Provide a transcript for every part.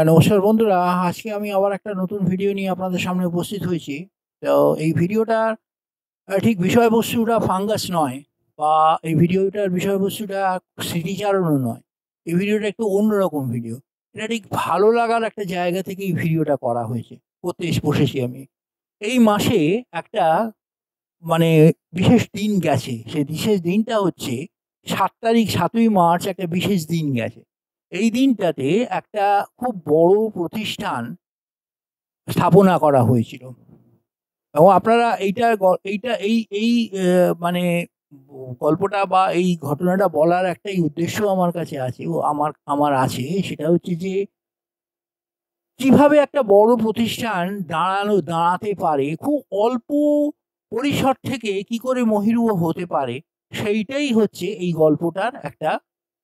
নমস্কার বন্ধুরা, আজকে আমি আবার একটা নতুন ভিডিও নিয়ে আপনাদের সামনে উপস্থিত হয়েছি। তো এই ভিডিওটার ঠিক বিষয়বস্তুটা ফাঙ্গাস নয়, বা এই ভিডিওটার বিষয়বস্তুটা স্মৃতিচারণও নয়। এই ভিডিওটা একটু অন্যরকম ভিডিও। এটা ঠিক ভালো লাগার একটা জায়গা থেকে এই ভিডিওটা করা হয়েছে, করতে বসেছি আমি। এই মাসে একটা মানে বিশেষ দিন গেছে। সেই বিশেষ দিনটা হচ্ছে ৭ তারিখ, ৭ই মার্চ একটা বিশেষ দিন গেছে। এই দিনটাতে একটা খুব বড় প্রতিষ্ঠান স্থাপনা করা হয়েছিল। এবং আপনারা এইটা মানে গল্পটা বা এই ঘটনাটা বলার একটাই উদ্দেশ্য আমার কাছে আছে, ও আমার আমার আছে। সেটা হচ্ছে যে কিভাবে একটা বড় প্রতিষ্ঠান দাঁড়াতে পারে খুব অল্প পরিসর থেকে, কি করে মহিরুহ হতে পারে, সেইটাই হচ্ছে এই গল্পটার একটা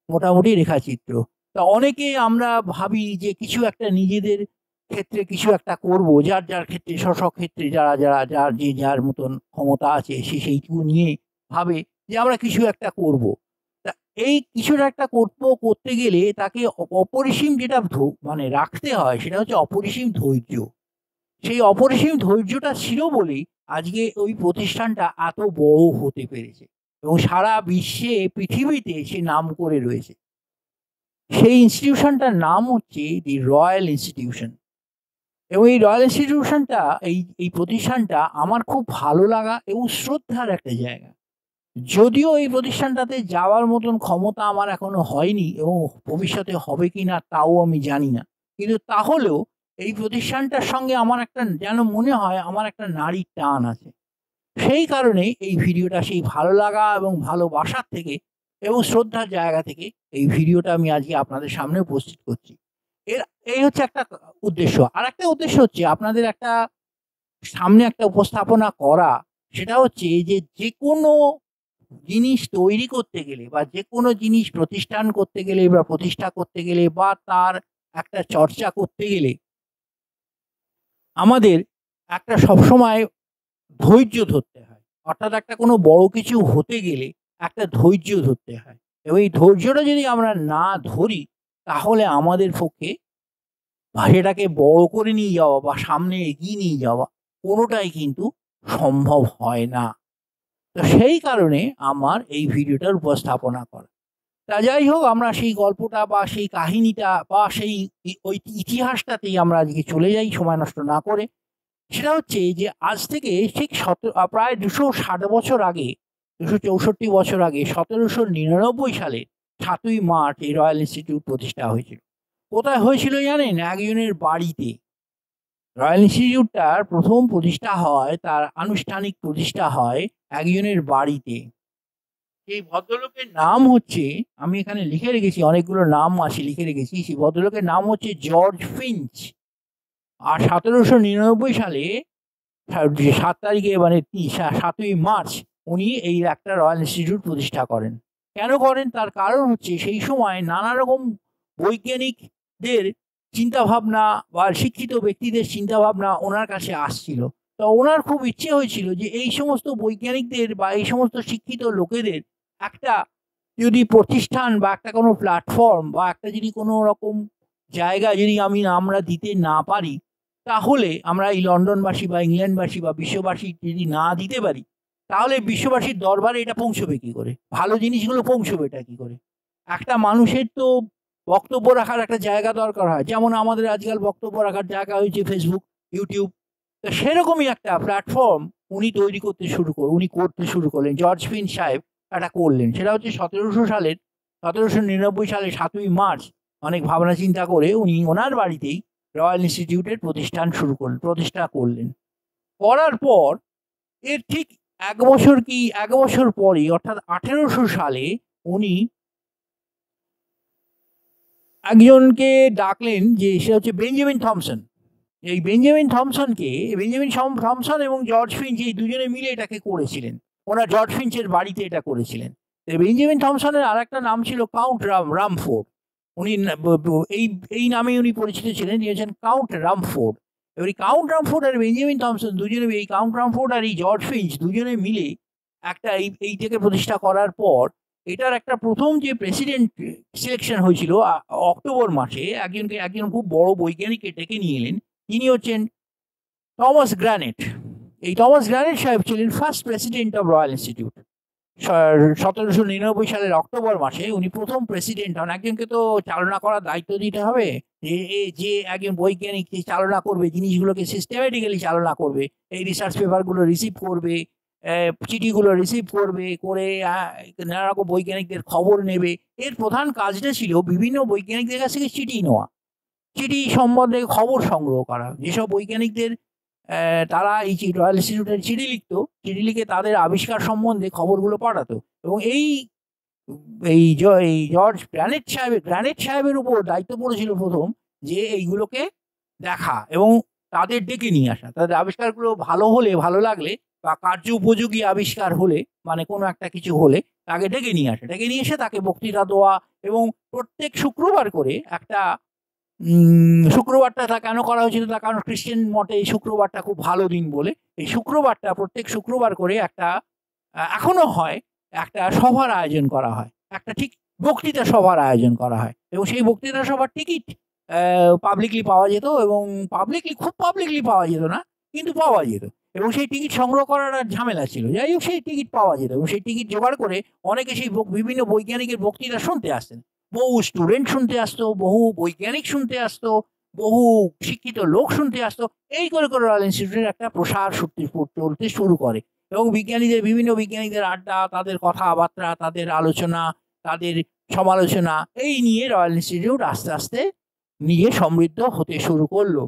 মোটামুটি রেখাচিত্র। তা অনেকে আমরা ভাবি যে কিছু একটা নিজেদের ক্ষেত্রে কিছু একটা করব, যার যার ক্ষেত্রে ক্ষেত্রে যারা যারা যার যে যার মতন ক্ষমতা আছে সে সেইটুকু নিয়ে ভাবে যে আমরা কিছু একটা করব। তা এই কিছুটা একটা করতে গেলে তাকে অপরিসীম যেটা মানে রাখতে হয় সেটা হচ্ছে অপরিসীম ধৈর্য। সেই অপরিসীম ধৈর্যটা ছিল বলেই আজকে ওই প্রতিষ্ঠানটা এত বড় হতে পেরেছে এবং সারা বিশ্বে, পৃথিবীতে সে নাম করে রয়েছে। সেই ইনস্টিটিউশনটার নাম হচ্ছে দি রয়্যাল ইনস্টিটিউশন। এবং এই রয়্যাল ইনস্টিটিউশনটা, এই প্রতিষ্ঠানটা আমার খুব ভালো লাগা এবং শ্রদ্ধার একটা জায়গা। যদিও এই প্রতিষ্ঠানটাতে যাওয়ার মতন ক্ষমতা আমার এখনো হয়নি এবং ভবিষ্যতে হবে কিনা তাও আমি জানি না। কিন্তু তাহলেও এই প্রতিষ্ঠানটার সঙ্গে আমার একটা যেন মনে হয় আমার একটা নাড়ির টান আছে। সেই কারণে এই ভিডিওটা সেই ভালো লাগা এবং ভালোবাসার থেকে এবং শ্রদ্ধার জায়গা থেকে এই ভিডিওটা আমি আজকে আপনাদের সামনে উপস্থিত করছি। এর এই হচ্ছে একটা উদ্দেশ্য। আরেকটা উদ্দেশ্য হচ্ছে আপনাদের একটা সামনে একটা উপস্থাপনা করা। সেটা হচ্ছে যে, যেকোনো জিনিস তৈরি করতে গেলে বা যেকোনো জিনিস প্রতিষ্ঠান করতে গেলে বা প্রতিষ্ঠা করতে গেলে বা তার একটা চর্চা করতে গেলে আমাদের একটা সবসময় ধৈর্য ধরতে হয়। অর্থাৎ একটা কোনো বড় কিছু হতে গেলে একটা ধৈর্য ধরতে হয়। এবং এই ধৈর্যটা যদি আমরা না ধরি তাহলে আমাদের পক্ষে সেটাকে বড় করে নিয়ে যাওয়া বা সামনে এগিয়ে নিয়ে যাওয়া কোনোটাই কিন্তু সম্ভব হয় না। তো সেই কারণে আমার এই ভিডিওটার উপস্থাপনা করা। তা যাই হোক, আমরা সেই গল্পটা বা সেই কাহিনীটা বা সেই ওই ইতিহাসটাতেই আমরা আজকে চলে যাই সময় নষ্ট না করে। সেটা হচ্ছে যে আজ থেকে ঠিক প্রায় ২৬০ বছর আগে, ২৬৪ বছর আগে ১৭৯৯ সালে ৭ই মার্চ এই রয়্যাল ইনস্টিটিউট প্রতিষ্ঠা হয়েছিল। কোথায় হয়েছিল জানেন? একজনের বাড়িতে। রয়্যাল ইনস্টিটিউটটার প্রথম প্রতিষ্ঠা হয়, তার আনুষ্ঠানিক প্রতিষ্ঠা হয় একজনের বাড়িতে। সেই ভদ্রলোকের নাম হচ্ছে, আমি এখানে লিখে রেখেছি, অনেকগুলো নাম আছে লিখে রেখেছি। সেই ভদ্রলোকের নাম হচ্ছে জর্জ ফিঞ্চ। আর ১৭৯৯ সালে ৭ তারিখে মানে ৭ই মার্চ উনি এই একটা রয়্যাল ইনস্টিটিউট প্রতিষ্ঠা করেন। কেন করেন? তার কারণ হচ্ছে সেই সময় নানা রকম বৈজ্ঞানিকদের চিন্তাভাবনা বা শিক্ষিত ব্যক্তিদের চিন্তাভাবনা ওনার কাছে আসছিল। তো ওনার খুব ইচ্ছে হয়েছিল যে এই সমস্ত বৈজ্ঞানিকদের বা এই সমস্ত শিক্ষিত লোকেদের একটা যদি প্রতিষ্ঠান বা একটা কোনো প্ল্যাটফর্ম বা একটা যদি কোনো রকম জায়গা যদি আমরা দিতে না পারি, তাহলে আমরা এই লন্ডনবাসী বা ইংল্যান্ডবাসী বা বিশ্ববাসী যদি না দিতে পারি, তাহলে বিশ্ববাসীর দরবারে এটা পৌঁছবে কি করে? ভালো জিনিসগুলো পৌঁছবে এটা কি করে? একটা মানুষের তো বক্তব্য রাখার একটা জায়গা দরকার হয়। যেমন আমাদের আজকাল বক্তব্য রাখার জায়গা হয়েছে ফেসবুক, ইউটিউব। তো সেরকমই একটা প্ল্যাটফর্ম উনি করতে শুরু করলেন। জর্জ ফিন সাহেব এটা করলেন। সেটা হচ্ছে ১৭৯৯ সালে ৭ই মার্চ অনেক ভাবনা চিন্তা করে উনি ওনার বাড়িতেই রয়্যাল ইনস্টিটিউটের প্রতিষ্ঠা করলেন। করার পর এর ঠিক ১ বছর পরেই, অর্থাৎ ১৮০০ সালে উনি একজনকে ডাকলেন, যে সে হচ্ছে বেঞ্জামিন থমসন। এই বেঞ্জামিন থমসন এবং জর্জ ফিঞ্চ এই দুজনে মিলে এটাকে করেছিলেন। ওনারা জর্জ ফিঞ্চের বাড়িতে এটা করেছিলেন। বেঞ্জামিন থমসনের আরেকটা নাম ছিল কাউন্ট রামফোর্ড। উনি এই নামেই উনি পরিচিত ছিলেন, যিনি হচ্ছেন কাউন্ট রামফোর্ড। এবার এই কাউন্ট রামফোর্ড আর বেঞ্জামিন থমসন দুজনে, এই কাউন্ট রামফোর্ড আর এই জর্জ ফিঞ্চ দুজনে মিলে একটা এইটাকে প্রতিষ্ঠা করার পর এটার একটা প্রথম যে প্রেসিডেন্ট সিলেকশন হয়েছিল অক্টোবর মাসে একজন খুব বড় বৈজ্ঞানিককে ডেকে নিয়ে এলেন। তিনি হচ্ছেন টমাস গ্রানেট। এই টমাস গ্রানেট সাহেব ছিলেন first president of royal institute. 1799 সালের অক্টোবর মাসে উনি প্রথম প্রেসিডেন্ট হন। একজনকে তো চালনা করার দায়িত্ব দিতে হবে, যে একজন বৈজ্ঞানিক যে চালনা করবে, জিনিসগুলোকে সিস্টেমেটিক্যালি চালনা করবে, এই রিসার্চ পেপারগুলো রিসিভ করবে, চিঠিগুলো রিসিভ করবে, করে নানা রকম বৈজ্ঞানিকদের খবর নেবে। এর প্রধান কাজটা ছিল বিভিন্ন বৈজ্ঞানিকদের কাছ থেকে চিঠি নেওয়া, চিঠি সম্বন্ধে খবর সংগ্রহ করা। যেসব বৈজ্ঞানিকদের তারা এই রয়্যাল ইনস্টিটিউটের চিঠি লিখতো, চিঠি লিখে তাদের আবিষ্কার সম্বন্ধে খবরগুলো পাঠাতো। এবং এই এই জর্জ গ্রানেট সাহেবের উপর দায়িত্ব পড়েছিল প্রথম যে এইগুলোকে দেখা এবং তাদের ডেকে নিয়ে আসা। তাদের আবিষ্কারগুলো ভালো হলে, ভালো লাগলে বা কার্য উপযোগী আবিষ্কার হলে, মানে কোনো একটা কিছু হলে তাকে ডেকে নিয়ে আসা, ডেকে নিয়ে এসে তাকে বক্তৃতা দেওয়া। এবং প্রত্যেক শুক্রবার করে একটা শুক্রবারটা তা কেন করা হয়েছিল, তার কারণ খ্রিস্টান মতে এই শুক্রবারটা খুব ভালো দিন বলে এই শুক্রবারটা প্রত্যেক শুক্রবার করে একটা এখনো হয়, একটা সভার আয়োজন করা হয়, একটা ঠিক বক্তৃতা সভার আয়োজন করা হয়। এবং সেই বক্তৃতা সভার টিকিট পাবলিকলি পাওয়া যেত, এবং খুব পাবলিকলি পাওয়া যেত না, কিন্তু পাওয়া যেত। এবং সেই টিকিট সংগ্রহ করার ঝামেলা ছিল, যাই হোক সেই টিকিট পাওয়া যেত। এবং সেই টিকিট জোগাড় করে অনেকে সেই বিভিন্ন বৈজ্ঞানিকের বক্তৃতা শুনতে আসতেন। বহু স্টুডেন্ট শুনতে আসতো, বহু বৈজ্ঞানিক শুনতে আসতো, বহু শিক্ষিত লোক শুনতে আসতো। এই করে করে রয়্যাল ইনস্টিটিউটের একটা প্রসার চলতে শুরু করে। এবং বিভিন্ন বিজ্ঞানীদের আড্ডা, তাদের কথাবার্তা, তাদের আলোচনা, তাদের সমালোচনা, এই নিয়ে রয়্যাল ইনস্টিটিউট আস্তে আস্তে নিয়ে সমৃদ্ধ হতে শুরু করলো।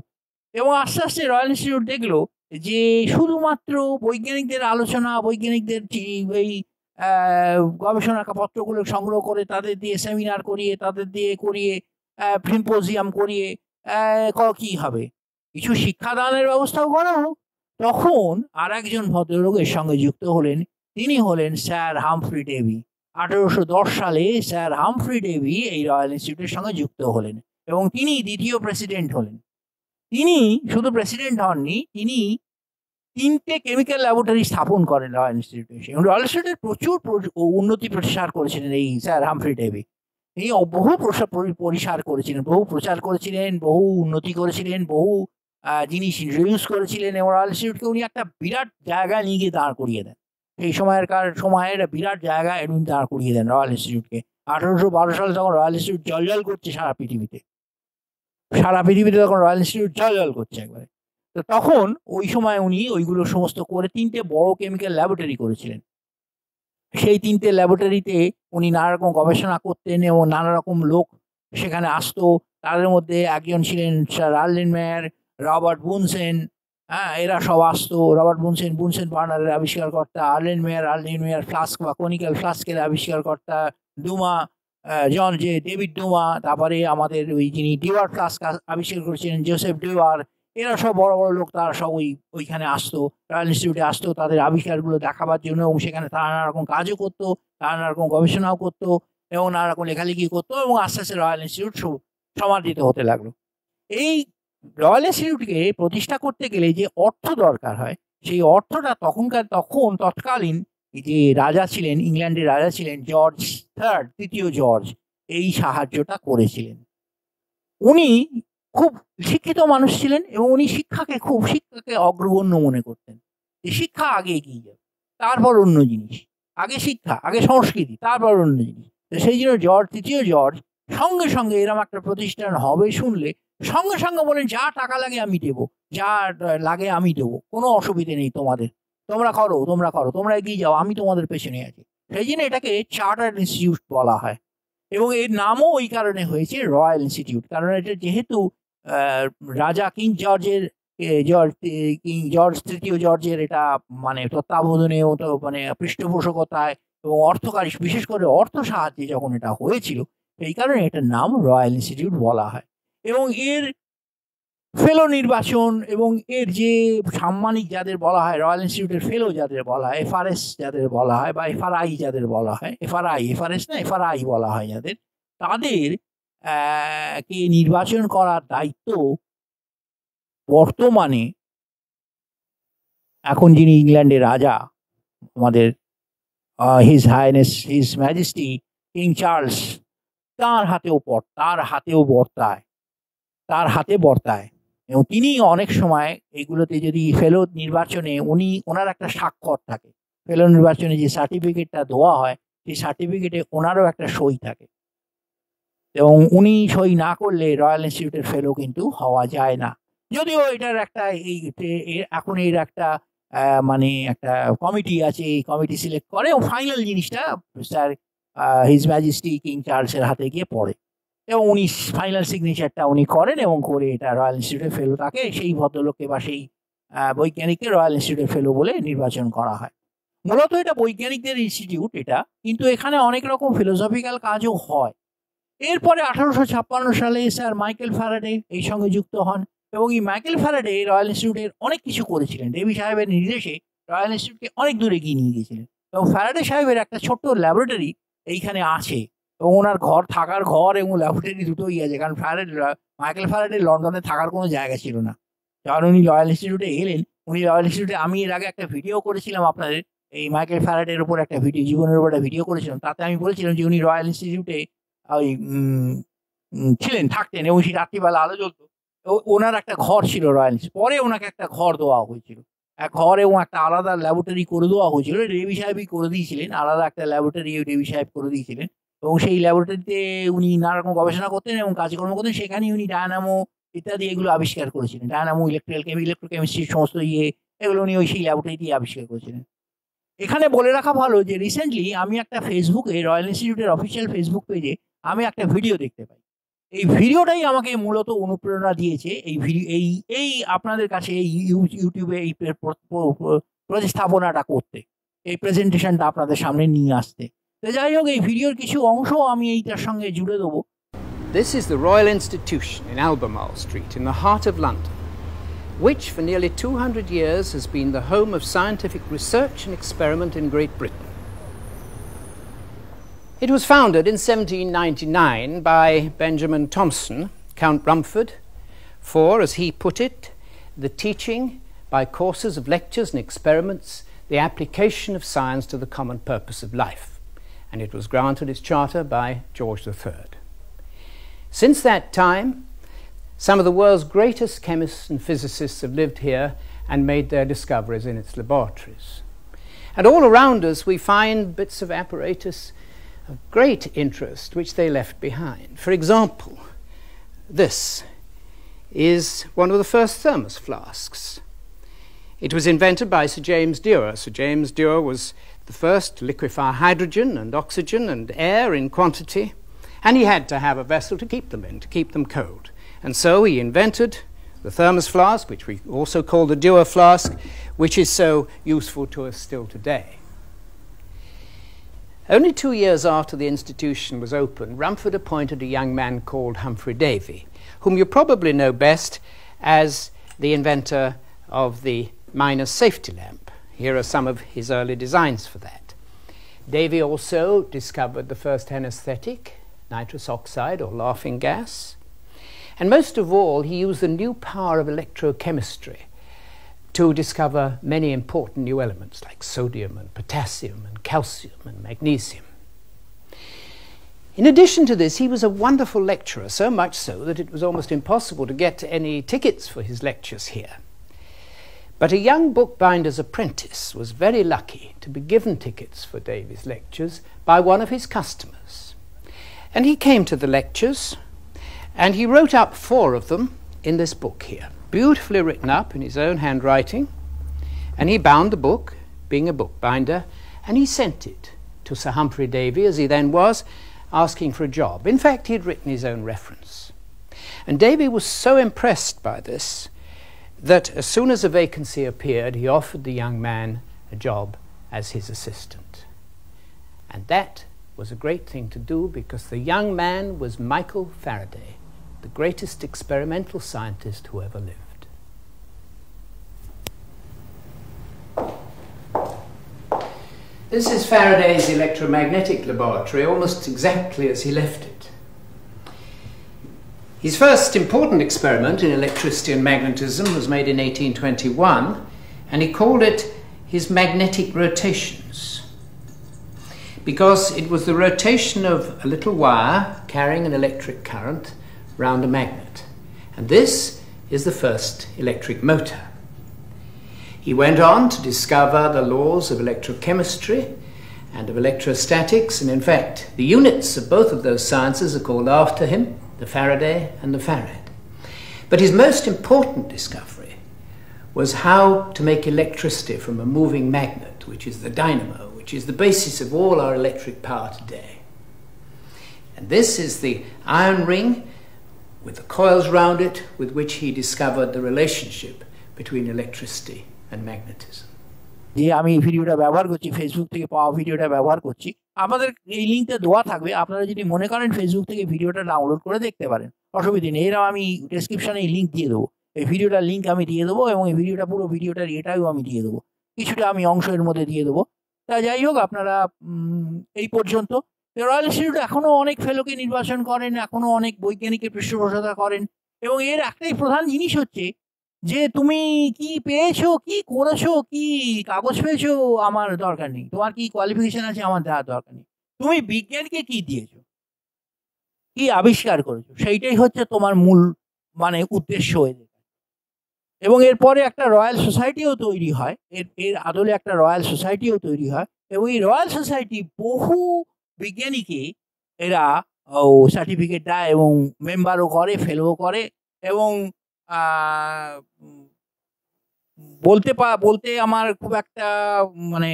এবং আস্তে আস্তে রয়্যাল ইনস্টিটিউট দেখলো যে শুধুমাত্র বৈজ্ঞানিকদের আলোচনা, বৈজ্ঞানিকদের এই গবেষণা পত্রগুলো সংগ্রহ করে তাদের দিয়ে সেমিনার করিয়ে, তাদের দিয়ে করিয়ে সিম্পোজিয়াম করিয়ে কি হবে, কিছু শিক্ষাদানের ব্যবস্থাও করা হোক। তখন আর একজন ভদ্রলোক এর সঙ্গে যুক্ত হলেন, তিনি হলেন স্যার হামফ্রি ডেভি। 1810 সালে স্যার হামফ্রি ডেভি এই রয়্যাল ইনস্টিটিউটের সঙ্গে যুক্ত হলেন এবং তিনি দ্বিতীয় প্রেসিডেন্ট হলেন। তিনি শুধু প্রেসিডেন্ট হননি, তিনি 3টে কেমিক্যাল ল্যাবরেটরি স্থাপন করেন রয়্যাল ইনস্টিটিউটে। এবং রয়্যাল ইনস্টিটিউটের প্রচুর উন্নতি প্রসার করেছিলেন এই স্যার হামফ্রি ডেভি। তিনি বহু পরিসার করেছিলেন, বহু প্রচার করেছিলেন, বহু উন্নতি করেছিলেন, বহু জিনিস ইন্ট্রোডিউস করেছিলেন। এবং রয়্যাল ইনস্টিটিউটকে উনি একটা বিরাট জায়গায় নিয়ে গিয়ে দাঁড় করিয়ে দেন। সেই সময়ের বিরাট জায়গায় উনি দাঁড় করিয়ে দেন রয়্যাল ইনস্টিটিউটকে। 1812 সালে তখন রয়্যাল ইনস্টিটিউট জল করছে সারা পৃথিবীতে, তখন রয়্যাল ইনস্টিটিউট জল করছে একবারে। তো তখন ওই সময় উনি ওইগুলো সমস্ত করে 3টে বড় কেমিক্যাল ল্যাবরেটরি করেছিলেন। সেই 3টে ল্যাবরেটরিতে উনি নানা রকম গবেষণা করতেন এবং নানা রকম লোক সেখানে আসতো। তাদের মধ্যে একজন ছিলেন স্যার আর্লেন মেয়ার, রবার্ট বুনসেন। এরা সব আসতো। রবার্ট বুনসেন বার্নারের আবিষ্কারকর্তা, আর্লেন মেয়ার ফ্লাস্ক বা কনিক্যাল ফ্লাস্কের আবিষ্কারকর্তা, ডুমা, ডেভিড ডুমা, তারপরে আমাদের ওই যিনি ডিওয়ার ফ্লাস্ক আবিষ্কার করেছিলেন জোসেফ ডিওয়ার। এরা সব বড় বড় লোক, তারা সব ওইখানে আসতো, রয়্যাল ইনস্টিটিউটে আসতো তাদের আবিষ্কারগুলো দেখাবার জন্য। এবং সেখানে তারা নানা রকম কাজও করতো, তারা নানা রকম গবেষণাও করতো এবং নানা রকম লেখালেখি করতো। এবং আস্তে আস্তে রয়্যাল ইনস্টিটিউট সমাদৃত হতে লাগলো। এই রয়্যাল ইনস্টিটিউটকে প্রতিষ্ঠা করতে গেলে যে অর্থ দরকার হয়, সেই অর্থটা তৎকালীন যে রাজা ছিলেন, ইংল্যান্ডের রাজা ছিলেন তৃতীয় জর্জ, এই সাহায্যটা করেছিলেন। উনি খুব শিক্ষিত মানুষ ছিলেন এবং উনি শিক্ষাকে অগ্রগণ্য মনে করতেন, যে শিক্ষা আগে এগিয়ে যাবে, তারপর অন্য জিনিস। আগে শিক্ষা, আগে সংস্কৃতি, তারপর অন্য জিনিস। সেই জন্য তৃতীয় জর্জ সঙ্গে সঙ্গে এরকম একটা প্রতিষ্ঠান হবে শুনলে সঙ্গে সঙ্গে বলেন, যা টাকা লাগে আমি দেবো, যা লাগে আমি দেবো, কোনো অসুবিধে নেই তোমাদের, তোমরা করো, তোমরা এগিয়ে যাও, আমি তোমাদের পেছনে আছি। সেই জন্য এটাকে চার্টার্ড ইনস্টিটিউট বলা হয়। এবং এর নামও ওই কারণে হয়েছে রয়্যাল ইনস্টিটিউট, কারণ এটা যেহেতু রাজা কিং জর্জ তৃতীয় জর্জের এটা মানে তত্ত্বাবধানে, মানে পৃষ্ঠপোষকতায় এবং অর্থকারী, বিশেষ করে অর্থ সাহায্যে যখন এটা হয়েছিল, এই কারণে এটার নাম রয়্যাল ইনস্টিটিউট বলা হয়। এবং এর ফেলো নির্বাচন এবং এর যে সাম্মানিক যাদের বলা হয়, রয়্যাল ইনস্টিটিউটের ফেলো যাদের বলা হয়, FRS যাদের বলা হয় বা FRI যাদের বলা হয়, FRI বলা হয় যাদের, তাদের কে নির্বাচন করার দায়িত্ব বর্তমানে এখন যিনি ইংল্যান্ডের রাজা, আমাদের his highness his majesty king Charles তার হাতে বর্তায় এবং তিনি অনেক সময় এইগুলোতে যদি ফেলো নির্বাচনে ওনার একটা স্বাক্ষর থাকে, ফেলো নির্বাচনে যে সার্টিফিকেটটা দেওয়া হয় সেই সার্টিফিকেটে ওনারও একটা সই থাকে এবং উনি সই না করলে রয়্যাল ইনস্টিটিউটের ফেলো কিন্তু হওয়া যায় না। যদিও এটার একটা এখন এর একটা মানে একটা কমিটি আছে, এই কমিটি সিলেক্ট করে এবং ফাইনাল জিনিসটা স্যার হিজ ম্যাজেস্টি কিং চার্লসের হাতে গিয়ে পড়ে এবং উনি ফাইনাল সিগনেচারটা উনি করেন এবং করে এটা রয়্যাল ইনস্টিটিউটের ফেলো থাকে। সেই ভদ্রলোককে বা সেই বৈজ্ঞানিককে রয়্যাল ইনস্টিটিউটের ফেলো বলে নির্বাচন করা হয়। মূলত এটা বৈজ্ঞানিকদের ইনস্টিটিউট এটা, কিন্তু এখানে অনেক রকম ফিলোসফিক্যাল কাজও হয়। এরপরে 1856 সালে স্যার মাইকেল ফ্যারাডে এই সঙ্গে যুক্ত হন এবং এই মাইকেল ফ্যারাডে রয়্যাল ইনস্টিটিউটের অনেক কিছু করেছিলেন। ডেভি সাহেবের নির্দেশে রয়্যাল ইনস্টিটিউটকে অনেক দূরে এগিয়ে নিয়ে গিয়েছিলেন এবং ফ্যারাডে সাহেবের একটা ছোট্ট ল্যাবরেটরি এইখানে আছে এবং ওনার থাকার ঘর এবং ল্যাবরেটরি দুটোই আছে, কারণ মাইকেল ফ্যারাডের লন্ডনে থাকার কোনো জায়গা ছিল না। যখন উনি রয়্যাল ইনস্টিটিউটে এলেন, রয়্যাল ইনস্টিটিউটে আমি এর আগে একটা ভিডিও করেছিলাম আপনাদের এই মাইকেল ফ্যারাডের উপর একটা ভিডিও, জীবনের উপর একটা ভিডিও করেছিলাম। তাতে আমি বলেছিলাম যে উনি রয়্যাল ইনস্টিটিউটে ওই থাকতেন এবং সেই রাত্রিবেলা আলো জ্বলতো। ওনার একটা ঘর ছিল রয়্যাল ইনস্টিটিউট, পরে ওনাকে একটা ঘর দেওয়া হয়েছিল, এক ঘর এবং একটা আলাদা ল্যাবরেটরি করে দেওয়া হয়েছিল। ডেভি সাহেবই করে দিয়েছিলেন, আলাদা একটা ল্যাবরেটরি ডেভি সাহেব করে দিয়েছিলেন এবং সেই ল্যাবরেটরিতে উনি নানা রকম গবেষণা করতেন এবং কাজকর্ম করতেন। সেখানেই উনি ডায়নামো ইত্যাদি এগুলো আবিষ্কার করেছিলেন, ডায়নামো ইলেকট্রোকেমিস্ট্রির সমস্ত এগুলো উনি সেই ল্যাবরেটরিতে আবিষ্কার করেছিলেন। এখানে বলে রাখা ভালো যে রিসেন্টলি আমি একটা ফেসবুকে রয়্যাল ইনস্টিটিউটের অফিসিয়াল ফেসবুক পেজে আমি একটা ভিডিও দেখতে পাই। এই ভিডিওটাই আমাকে মূলত অনুপ্রেরণা দিয়েছে এই আপনাদের কাছে এই ইউটিউবে এই প্রতিস্থাপনাটা করতে, এই প্রেজেন্টেশনটা আপনাদের সামনে নিয়ে আসতে। তো যাই হোক, এই ভিডিওর কিছু অংশ আমি এইটার সঙ্গে জুড়ে দেবো। This is the Royal Institution in Albemarle Street in the heart of London, which for nearly 200 years has been the home of scientific research and experiment in Great Britain. It was founded in 1799 by Benjamin Thompson, Count Rumford, for, as he put it, the teaching by courses of lectures and experiments, the application of science to the common purpose of life. And it was granted its charter by George III. Since that time, some of the world's greatest chemists and physicists have lived here and made their discoveries in its laboratories. And all around us we find bits of apparatus of great interest which they left behind. For example, this is one of the first thermos flasks. It was invented by Sir James Dewar. Sir James Dewar was the first to liquefy hydrogen and oxygen and air in quantity, and he had to have a vessel to keep them in, to keep them cold. And so he invented the thermos flask, which we also call the Dewar flask, which is so useful to us still today. Only 2 years after the institution was opened, Rumford appointed a young man called Humphrey Davy, whom you probably know best as the inventor of the miner's safety lamp. Here are some of his early designs for that. Davy also discovered the first anesthetic, nitrous oxide or laughing gas. And most of all, he used the new power of electrochemistry to discover many important new elements like sodium and potassium and calcium and magnesium. In addition to this, he was a wonderful lecturer, so much so that it was almost impossible to get any tickets for his lectures here. But a young bookbinder's apprentice was very lucky to be given tickets for Davy's lectures by one of his customers. And he came to the lectures, and he wrote up 4 of them in this book here, beautifully written up in his own handwriting. And he bound the book, being a bookbinder, and he sent it to Sir Humphrey Davy, as he then was, asking for a job. In fact, he had written his own reference. And Davy was so impressed by this that as soon as a vacancy appeared, he offered the young man a job as his assistant. And that was a great thing to do, because the young man was Michael Faraday, the greatest experimental scientist who ever lived. This is Faraday's electromagnetic laboratory, almost exactly as he left it. His first important experiment in electricity and magnetism was made in 1821, and he called it his magnetic rotations. because it was the rotation of a little wire carrying an electric current round a magnet. And this is the first electric motor. He went on to discover the laws of electrochemistry and of electrostatics, and in fact the units of both of those sciences are called after him, the Faraday and the Farad. But his most important discovery was how to make electricity from a moving magnet, which is the dynamo, which is the basis of all our electric power today. And this is the iron ring with the coils round it with which he discovered the relationship between electricity and magnetism. যে আমি এই ভিডিওটা ব্যবহার করছি, Facebook থেকে পাওয়া ভিডিওটা ব্যবহার করছি, আমাদের এই লিঙ্কটা দেওয়া থাকবে। আপনারা যদি মনে করেন ফেসবুক থেকে ভিডিওটা ডাউনলোড করে দেখতে পারেন, অসুবিধা নেই। এরকম আমি ডেসক্রিপশনে এই লিঙ্ক দিয়ে দেবো, এই ভিডিওটার লিঙ্ক আমি দিয়ে দেবো, এবং এই ভিডিওটা পুরো ভিডিওটার এটাও আমি দিয়ে দেবো, কিছুটা আমি অংশ এর মধ্যে দিয়ে দেবো। তা যাই হোক, আপনারা এই পর্যন্ত রয়্যাল ইনস্টিটিউট এখনও অনেক ফেলোকে নির্বাচন করেন, এখনও অনেক বৈজ্ঞানিকের পৃষ্ঠপোষকতা করেন, এবং এর একটাই প্রধান জিনিস হচ্ছে যে তুমি কি পেয়েছো, কি করেছো, কি কাগজ পেয়েছো আমার দরকার নেই, তোমার কি কোয়ালিফিকেশন আছে আমার দেওয়ার দরকার নেই, তুমি বিজ্ঞানকে কি দিয়েছো, কি আবিষ্কার করেছো, সেইটাই হচ্ছে তোমার মূল মানে উদ্দেশ্য হয়ে যায়। এবং এরপরে একটা রয়্যাল সোসাইটিও তৈরি হয়, এর আদলে একটা রয়্যাল সোসাইটিও তৈরি হয়, এবং এই রয়্যাল সোসাইটি বহু বিজ্ঞানীকে এরা সার্টিফিকেট দেয় এবং মেম্বারও করে, ফেলোও করে, এবং বলতে আমার খুব একটা মানে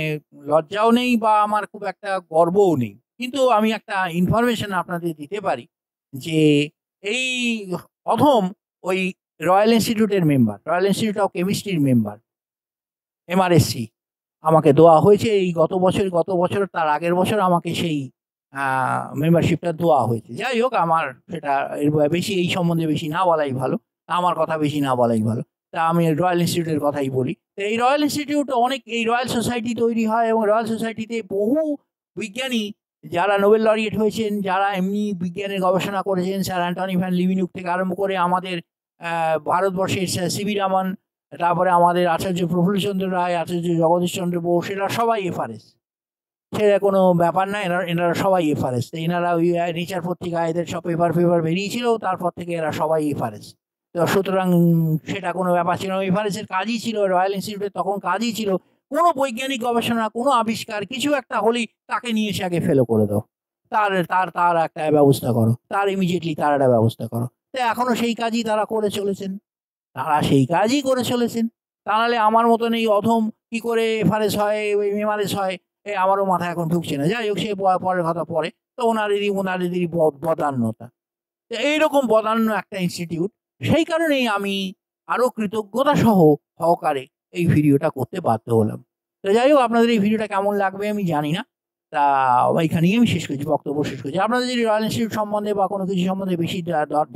লজ্জাও নেই বা আমার খুব একটা গর্বও নেই, কিন্তু আমি একটা ইনফরমেশন আপনাদের দিতে পারি যে এই প্রথম ওই রয়্যাল ইনস্টিটিউটের মেম্বার, রয়্যাল ইনস্টিটিউট অফ কেমিস্ট্রির মেম্বার MRSC আমাকে দেওয়া হয়েছে এই গত বছর তার আগের বছর আমাকে সেই মেম্বারশিপটা দেওয়া হয়েছে। যাই হোক, আমার সেটা বেশি এই সম্বন্ধে বেশি না বলাই ভালো, আমার কথা বেশি না বলাই ভালো। তা আমি রয়্যাল ইনস্টিটিউটের কথাই বলি। তো এই রয়্যাল ইনস্টিটিউট এই রয়্যাল সোসাইটি তৈরি হয়, এবং রয়্যাল সোসাইটিতে বহু বিজ্ঞানী যারা নোবেল লরিয়েট হয়েছেন, যারা এমনি বিজ্ঞানের গবেষণা করেছেন, স্যার অ্যান্টনি ভ্যান লিভিনুক থেকে আরম্ভ করে আমাদের ভারতবর্ষের CV রামন, তারপরে আমাদের আচার্য প্রফুল্লচন্দ্র রায়, আচার্য জগদীশচন্দ্র বোস, এরা সবাই FRS, সেটা কোনো ব্যাপার না, এনারা সবাই FRS। তো এনারা ওই নেচার পত্রিকা এদের সব পেপার বেরিয়েছিল, তারপর থেকে এরা সবাই FRS। তো সুতরাং সেটা কোনো ব্যাপার ছিল না। FRS-এর কাজই ছিল, রয়্যাল ইনস্টিটিউটের তখন কাজই ছিল কোনো বৈজ্ঞানিক গবেষণা, কোনো আবিষ্কার কিছু একটা হলেই তাকে নিয়ে এসে আগে ফেলো করে দাও, তার একটা ব্যবস্থা করো, তার ইমিডিয়েটলি তার একটা ব্যবস্থা করো। তো এখনও সেই কাজই তারা করে চলেছেন, তাহলে আমার মতন এই অধম কি করে FRS হয়, MRS হয়, আমারও মাথা এখন ঢুকছে না। যাই হোক, সে পরের কথা পরে। তো ওনাদেরই বদান্যতা, এইরকম বদান্য একটা ইনস্টিটিউট, সেই কারণেই আমি আরও কৃতজ্ঞতা সহকারে এই ভিডিওটা করতে বাধ্য হলাম। তো যাই হোক, আপনাদের এই ভিডিওটা কেমন লাগবে আমি জানি না, তা এইখানেই আমি বক্তব্য শেষ করছি। আপনাদের যদি রয়্যাল ইনস্টিটিউট সম্বন্ধে বা কোনো কিছু সম্বন্ধে বেশি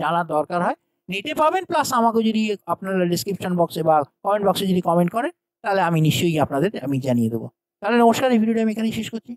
জানার দরকার হয় নিতে পাবেন, প্লাস আমাকে যদি আপনারা ডিসক্রিপশন বক্সে বা কমেন্ট বক্সে যদি কমেন্ট করেন, তাহলে আমি নিশ্চয়ই আপনাদের জানিয়ে দেবো। তাহলে নমস্কার, এই ভিডিওটা আমি এখানেই শেষ করছি।